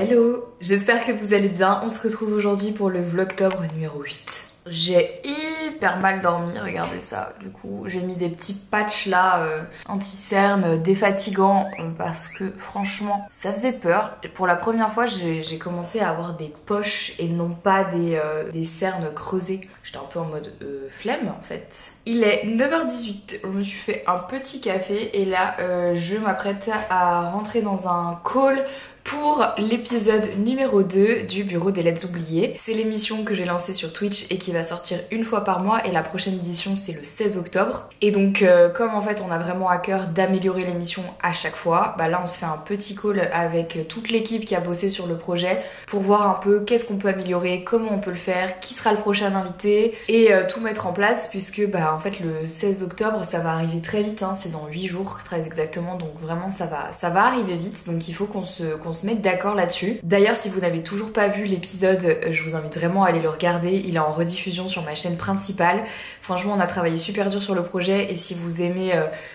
Hello, j'espère que vous allez bien. On se retrouve aujourd'hui pour le vlogtobre numéro 8. J'ai hyper mal dormi, regardez ça. Du coup, j'ai mis des petits patchs là, anti-cernes, défatigants, parce que franchement, ça faisait peur. Et pour la première fois, j'ai commencé à avoir des poches et non pas des cernes creusées. J'étais un peu en mode flemme en fait. Il est 9h18, je me suis fait un petit café et là, je m'apprête à rentrer dans un call pour l'épisode numéro 2 du Bureau des Lettres Oubliées. C'est l'émission que j'ai lancée sur Twitch et qui va sortir une fois par mois, et la prochaine édition c'est le 16 octobre. Et donc comme en fait on a vraiment à cœur d'améliorer l'émission à chaque fois, bah là on se fait un petit call avec toute l'équipe qui a bossé sur le projet pour voir un peu qu'est-ce qu'on peut améliorer, comment on peut le faire, qui sera le prochain invité et tout mettre en place, puisque bah en fait le 16 octobre ça va arriver très vite, hein, c'est dans 8 jours très exactement, donc vraiment ça va arriver vite, donc il faut qu'on se mettre d'accord là-dessus. D'ailleurs, si vous n'avez toujours pas vu l'épisode, je vous invite vraiment à aller le regarder. Il est en rediffusion sur ma chaîne principale. Franchement, on a travaillé super dur sur le projet, et si vous aimez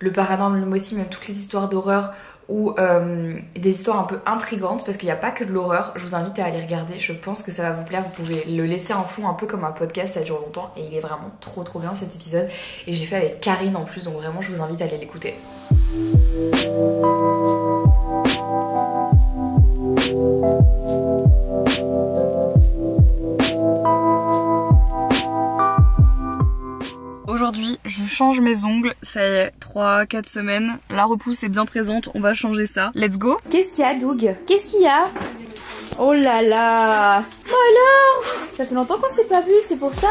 le paranormal, mais aussi même toutes les histoires d'horreur ou des histoires un peu intrigantes, parce qu'il n'y a pas que de l'horreur, je vous invite à aller regarder. Je pense que ça va vous plaire. Vous pouvez le laisser en fond un peu comme un podcast, ça dure longtemps et il est vraiment trop bien cet épisode. Et j'ai fait avec Karine en plus, donc vraiment je vous invite à aller l'écouter. Aujourd'hui, je change mes ongles, ça y est, 3-4 semaines. La repousse est bien présente, on va changer ça. Let's go. Qu'est-ce qu'il y a, Doug? Qu'est-ce qu'il y a? Oh là là. Oh alors, ça fait longtemps qu'on s'est pas vu, c'est pour ça?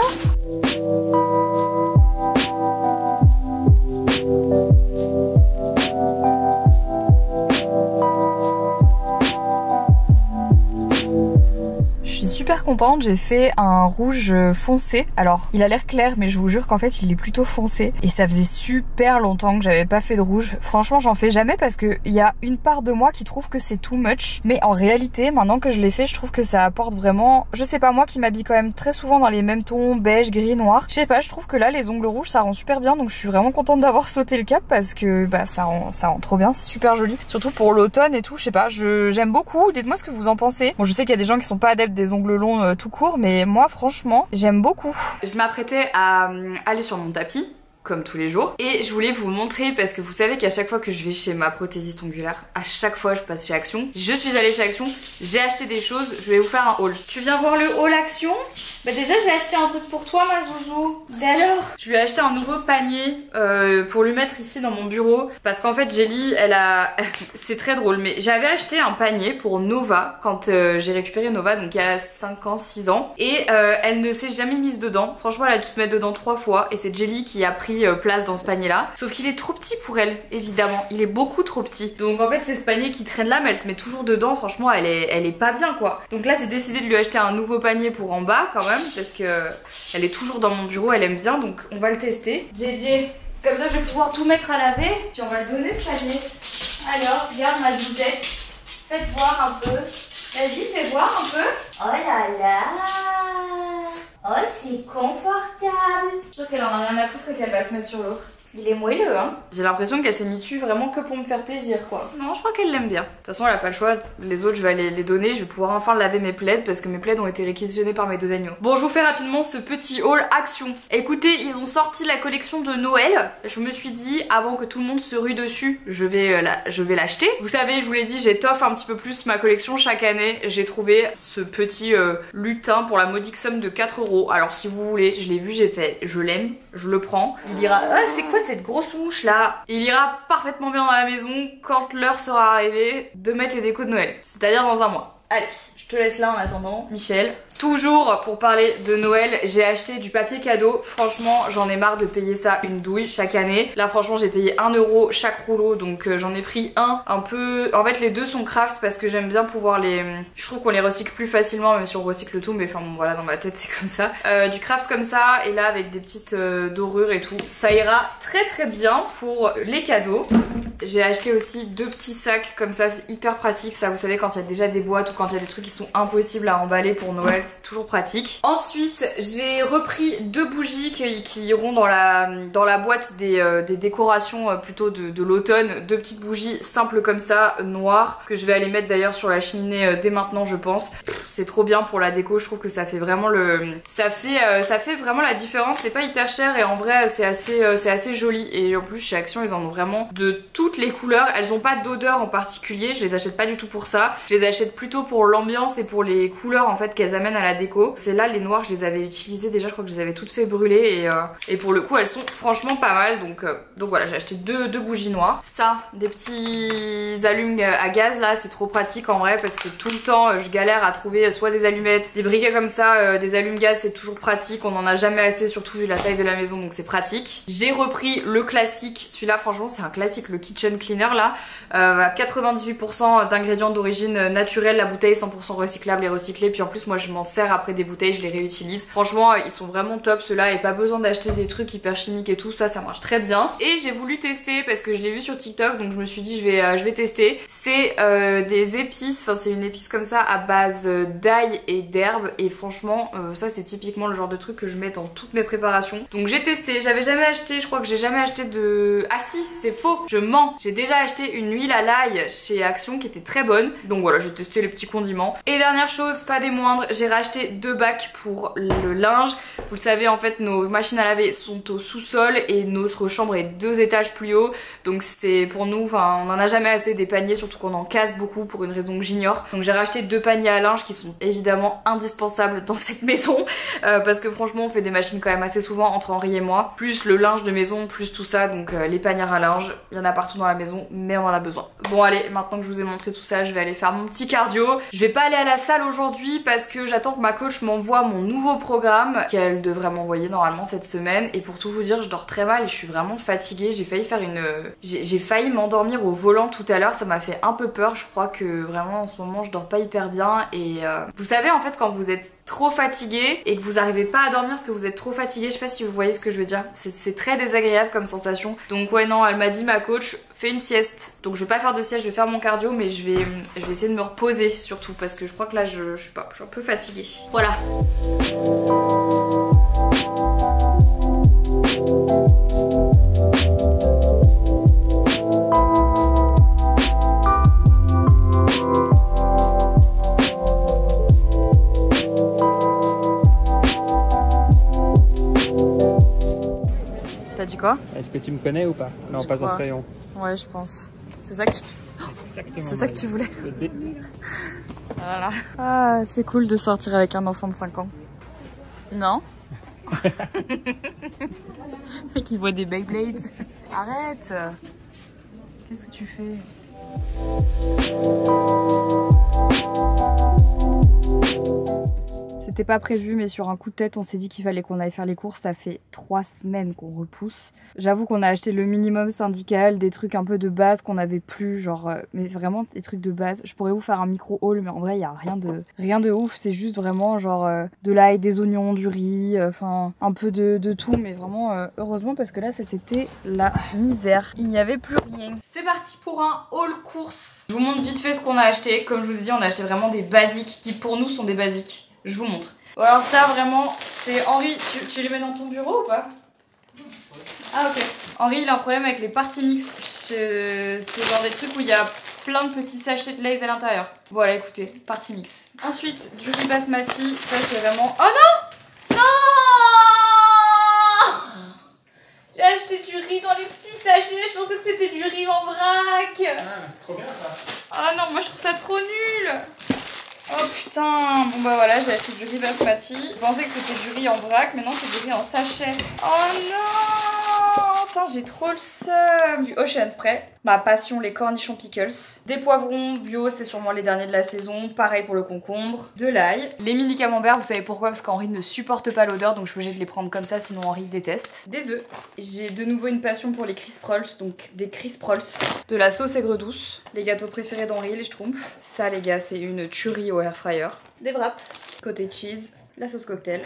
Super contente, j'ai fait un rouge foncé. Alors il a l'air clair, mais je vous jure qu'en fait il est plutôt foncé, et ça faisait super longtemps que j'avais pas fait de rouge. Franchement j'en fais jamais parce que il y a une part de moi qui trouve que c'est too much, mais en réalité maintenant que je l'ai fait, je trouve que ça apporte vraiment, je sais pas, moi qui m'habille quand même très souvent dans les mêmes tons, beige, gris, noir, je sais pas, je trouve que là les ongles rouges ça rend super bien, donc je suis vraiment contente d'avoir sauté le cap parce que bah ça rend trop bien, c'est super joli, surtout pour l'automne et tout. Je sais pas, j'aime beaucoup. Dites-moi ce que vous en pensez. Bon, je sais qu'il y a des gens qui sont pas adeptes des ongles longs tout court, mais moi franchement j'aime beaucoup. Je m'apprêtais à aller sur mon tapis comme tous les jours, et je voulais vous montrer, parce que vous savez qu'à chaque fois que je vais chez ma prothésiste ongulaire, à chaque fois je passe chez Action. Je suis allée chez Action, j'ai acheté des choses, je vais vous faire un haul. Tu viens voir le haul Action? Bah déjà j'ai acheté un truc pour toi ma zouzou. Et alors? Je lui ai acheté un nouveau panier pour lui mettre ici dans mon bureau, parce qu'en fait Jelly elle a... c'est très drôle, mais j'avais acheté un panier pour Nova quand j'ai récupéré Nova, donc il y a 5 ans, 6 ans, et elle ne s'est jamais mise dedans. Franchement elle a dû se mettre dedans 3 fois, et c'est Jelly qui a pris place dans ce panier là, sauf qu'il est trop petit pour elle, évidemment, il est beaucoup trop petit, donc en fait c'est ce panier qui traîne là, mais elle se met toujours dedans. Franchement elle est pas bien quoi, donc là j'ai décidé de lui acheter un nouveau panier pour en bas quand même, parce que elle est toujours dans mon bureau, elle aime bien, donc on va le tester. JJ, comme ça je vais pouvoir tout mettre à laver, puis on va le donner ce panier. Alors regarde ma douzette, faites voir un peu, vas-y fais voir un peu. Oh là là, oh c'est confortable. Je suis sûre qu'elle en a rien à foutre et qu'elle va se mettre sur l'autre. Il est moelleux hein. J'ai l'impression qu'elle s'est mise dessus vraiment que pour me faire plaisir quoi. Non, je crois qu'elle l'aime bien. De toute façon elle a pas le choix, les autres je vais aller les donner, je vais pouvoir enfin laver mes plaids parce que mes plaids ont été réquisitionnés par mes 2 agneaux. Bon, je vous fais rapidement ce petit haul Action. Écoutez, ils ont sorti la collection de Noël. Je me suis dit, avant que tout le monde se rue dessus, je vais l'acheter. Vous savez, je vous l'ai dit, j'étoffe un petit peu plus ma collection chaque année. J'ai trouvé ce petit lutin pour la modique somme de 4 €. Alors si vous voulez, je l'ai vu, j'ai fait, je l'aime, je le prends. Il ira... Ah, c'est quoi cette grosse mouche là? Il ira parfaitement bien dans la maison quand l'heure sera arrivée de mettre les décos de Noël, c'est-à-dire dans un mois. Allez, je te laisse là en attendant, Michel. Toujours pour parler de Noël, j'ai acheté du papier cadeau. Franchement, j'en ai marre de payer ça une douille chaque année. Là, franchement, j'ai payé 1 € chaque rouleau, donc j'en ai pris un peu... En fait, les deux sont craft parce que j'aime bien pouvoir les... Je trouve qu'on les recycle plus facilement, même si on recycle tout, mais enfin bon, voilà, dans ma tête, c'est comme ça. Du craft comme ça, et là, avec des petites dorures et tout. Ça ira très bien pour les cadeaux. J'ai acheté aussi 2 petits sacs comme ça, c'est hyper pratique, ça, vous savez, quand il y a déjà des boîtes ou quand quand il y a des trucs qui sont impossibles à emballer pour Noël, c'est toujours pratique. Ensuite, j'ai repris 2 bougies qui iront dans la boîte des décorations plutôt de l'automne. 2 petites bougies simples comme ça, noires, que je vais aller mettre d'ailleurs sur la cheminée dès maintenant je pense. C'est trop bien pour la déco, je trouve que ça fait vraiment ça fait vraiment la différence. C'est pas hyper cher et en vrai c'est assez joli. Et en plus chez Action ils en ont vraiment de toutes les couleurs. Elles ont pas d'odeur en particulier, je les achète pas du tout pour ça. Je les achète plutôt pour l'ambiance et pour les couleurs en fait qu'elles amènent à la déco. C'est là les noires, je les avais utilisées déjà, je crois que je les avais toutes fait brûler et pour le coup elles sont franchement pas mal. Donc voilà, j'ai acheté deux bougies noires. Ça, des petits allumes à gaz là, c'est trop pratique en vrai parce que tout le temps je galère à trouver soit des allumettes, des briquets comme ça, des allumes-gaz, c'est toujours pratique, on en a jamais assez, surtout vu la taille de la maison, donc c'est pratique. J'ai repris le classique, celui-là franchement c'est un classique, le kitchen cleaner là, 98% d'ingrédients d'origine naturelle, la bouteille 100% recyclable et recyclée, puis en plus moi je m'en sers après des bouteilles, je les réutilise. Franchement ils sont vraiment top ceux-là et pas besoin d'acheter des trucs hyper chimiques et tout, ça marche très bien. Et j'ai voulu tester parce que je l'ai vu sur TikTok, donc je me suis dit je vais tester. C'est des épices, enfin c'est une épice comme ça à base d'ail et d'herbe et franchement ça c'est typiquement le genre de truc que je mets dans toutes mes préparations. Donc j'ai testé, j'avais jamais acheté, je crois que j'ai jamais acheté de... Ah si, c'est faux, je mens. J'ai déjà acheté une huile à l'ail chez Action qui était très bonne. Donc voilà, j'ai testé les petits condiments. Et dernière chose, pas des moindres, j'ai racheté 2 bacs pour le linge. Vous le savez en fait nos machines à laver sont au sous-sol et notre chambre est 2 étages plus haut. Donc c'est pour nous, enfin on en a jamais assez des paniers, surtout qu'on en casse beaucoup pour une raison que j'ignore. Donc j'ai racheté 2 paniers à linge qui sont évidemment indispensables dans cette maison parce que franchement on fait des machines quand même assez souvent entre Henri et moi, plus le linge de maison, plus tout ça, donc les panières à linge, il y en a partout dans la maison mais on en a besoin. Bon allez, maintenant que je vous ai montré tout ça, je vais aller faire mon petit cardio. Je vais pas aller à la salle aujourd'hui parce que j'attends que ma coach m'envoie mon nouveau programme qu'elle devrait m'envoyer normalement cette semaine et pour tout vous dire je dors très mal et je suis vraiment fatiguée. J'ai failli faire j'ai failli m'endormir au volant tout à l'heure, ça m'a fait un peu peur. Je crois que vraiment en ce moment je dors pas hyper bien et vous savez en fait quand vous êtes trop fatigué et que vous arrivez pas à dormir parce que vous êtes trop fatigué, je sais pas si vous voyez ce que je veux dire, c'est très désagréable comme sensation. Donc ouais non, elle m'a dit ma coach fais une sieste, donc je vais pas faire de sieste, je vais faire mon cardio mais je vais essayer de me reposer surtout parce que je crois que là je sais pas, je suis un peu fatiguée. Voilà. T'as dit quoi? Est-ce que tu me connais ou pas? Non, pas dans ce rayon. Ouais, je pense. C'est ça que tu... C'est ça que tu voulais. Voilà. Ah, c'est cool de sortir avec un enfant de 5 ans. Non? Mec, il voit des Beyblades. Arrête! Qu'est-ce que tu fais? C'était pas prévu, mais sur un coup de tête, on s'est dit qu'il fallait qu'on aille faire les courses. Ça fait 3 semaines qu'on repousse. J'avoue qu'on a acheté le minimum syndical, des trucs un peu de base qu'on avait plus, genre, mais vraiment des trucs de base. Je pourrais vous faire un micro haul, mais en vrai, il y a rien de ouf. C'est juste vraiment genre de l'ail, des oignons, du riz, enfin un peu de tout, mais vraiment heureusement parce que là, ça c'était la misère. Il n'y avait plus rien. C'est parti pour un haul course. Je vous montre vite fait ce qu'on a acheté. Comme je vous ai dit, on a acheté vraiment des basiques qui pour nous sont des basiques. Je vous montre. Bon alors ça vraiment, c'est Henri, tu les mets dans ton bureau ou pas? Ah ok. Henri il a un problème avec les party mix. C'est genre des trucs où il y a plein de petits sachets de Lay's à l'intérieur. Voilà écoutez, party mix. Ensuite, du riz basmati, ça c'est vraiment... Oh non! Non! J'ai acheté du riz dans les petits sachets, je pensais que c'était du riz en vrac. Ah mais c'est trop bien ça. Oh non, moi je trouve ça trop nul. Oh putain, bon bah voilà, j'ai acheté du riz basmati. Je pensais que c'était du riz en vrac, mais non, c'est du riz en sachet. Oh non, putain, j'ai trop le seum. Du Ocean Spray, ma passion, les cornichons pickles. Des poivrons bio, c'est sûrement les derniers de la saison. Pareil pour le concombre. De l'ail. Les mini camemberts, vous savez pourquoi? Parce qu'Henri ne supporte pas l'odeur, donc je suis obligée de les prendre comme ça, sinon Henri déteste. Des œufs. J'ai de nouveau une passion pour les crisp rolls, donc des crisp rolls. De la sauce aigre douce. Les gâteaux préférés d'Henri, les schtroumpfs. Ça les gars, c'est une tuerie au air fryer. Des wraps, côté cheese, la sauce cocktail.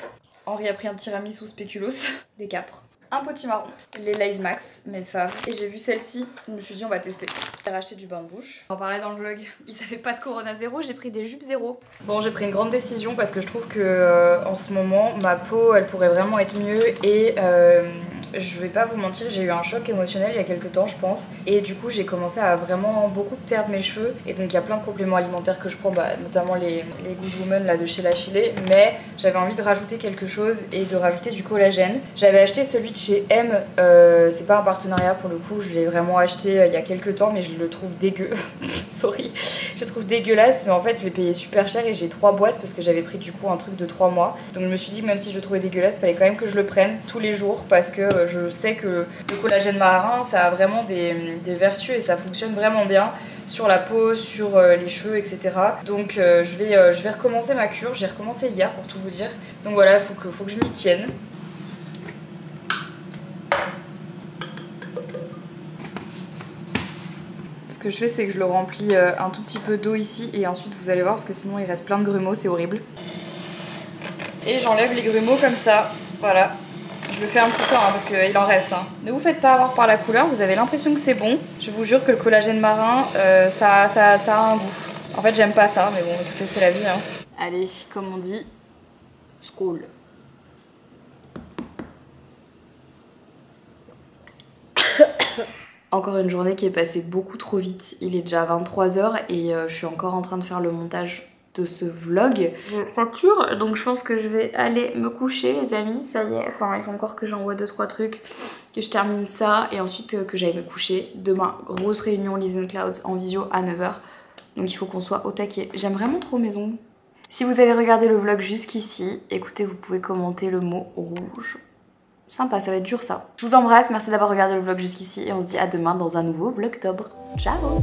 Henri a pris un tiramisu spéculoos, des capres. un potimarron, les Lay's Max, mes faves. Et j'ai vu celle-ci, je me suis dit on va tester. J'ai racheté du bain de bouche. J'en parlais dans le vlog, ils avaient pas de Corona zéro, j'ai pris des jupes zéro. Bon, j'ai pris une grande décision parce que je trouve que en ce moment, ma peau, elle pourrait vraiment être mieux et je vais pas vous mentir, j'ai eu un choc émotionnel il y a quelques temps, je pense. Et du coup, j'ai commencé à vraiment beaucoup perdre mes cheveux. Et donc, il y a plein de compléments alimentaires que je prends, notamment les Good Woman là, de chez La Chilée. Mais j'avais envie de rajouter quelque chose et de rajouter du collagène. J'avais acheté celui de chez M. C'est pas un partenariat pour le coup, je l'ai vraiment acheté il y a quelques temps, mais je le trouve dégueu. Sorry, je le trouve dégueulasse. Mais en fait, je l'ai payé super cher et j'ai 3 boîtes parce que j'avais pris du coup un truc de 3 mois. Donc, je me suis dit que même si je le trouvais dégueulasse, il fallait quand même que je le prenne tous les jours parce que je sais que le collagène marin ça a vraiment des vertus et ça fonctionne vraiment bien sur la peau, sur les cheveux, etc. Donc je vais recommencer ma cure. J'ai recommencé hier pour tout vous dire. Donc voilà, il faut que je m'y tienne. Ce que je fais, c'est que je le remplis un tout petit peu d'eau ici et ensuite vous allez voir parce que sinon il reste plein de grumeaux, c'est horrible. Et j'enlève les grumeaux comme ça, voilà. Je le fais un petit temps parce qu'il en reste. Ne vous faites pas avoir par la couleur, vous avez l'impression que c'est bon. Je vous jure que le collagène marin, ça a un goût. En fait, j'aime pas ça, mais bon, écoutez, c'est la vie. Allez, comme on dit, scroll. Encore une journée qui est passée beaucoup trop vite. Il est déjà 23 h et je suis encore en train de faire le montage de ce vlog. Je sature, donc je pense que je vais aller me coucher les amis, ça y est. Enfin, il faut encore que j'envoie 2-3 trucs, que je termine ça et ensuite que j'aille me coucher. Demain, grosse réunion Listen Clouds en visio à 9 h. Donc il faut qu'on soit au taquet. J'aime vraiment trop mes ongles. Si vous avez regardé le vlog jusqu'ici, écoutez, vous pouvez commenter le mot rouge. Sympa, ça va être dur ça. Je vous embrasse, merci d'avoir regardé le vlog jusqu'ici et on se dit à demain dans un nouveau vlogtobre. Ciao!